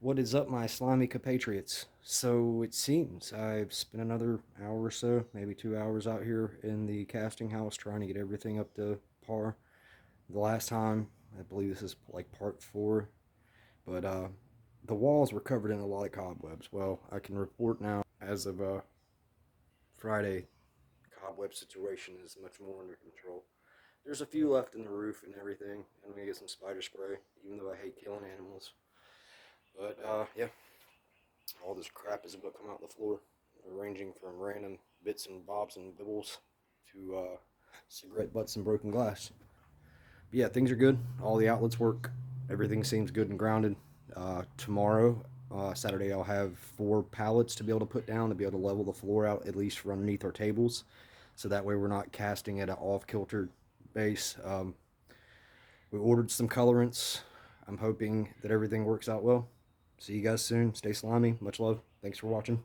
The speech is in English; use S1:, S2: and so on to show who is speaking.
S1: What is up, my slimy compatriots? So it seems I've spent another hour or so, maybe 2 hours out here in the casting house trying to get everything up to par. The last time, I believe this is like part four, but the walls were covered in a lot of cobwebs. Well, I can report now, as of Friday, cobweb situation is much more under control. There's a few left in the roof and everything. I'm gonna get some spider spray, even though I hate killing animals. But yeah, all this crap is about to come out the floor, ranging from random bits and bobs and bibbles to cigarette butts and broken glass. But yeah, things are good. All the outlets work. Everything seems good and grounded. Tomorrow, Saturday, I'll have 4 pallets to be able to put down to be able to level the floor out at least for underneath our tables, so that way we're not casting at an off kilter base. We ordered some colorants. I'm hoping that everything works out well. See you guys soon. Stay slimy. Much love. Thanks for watching.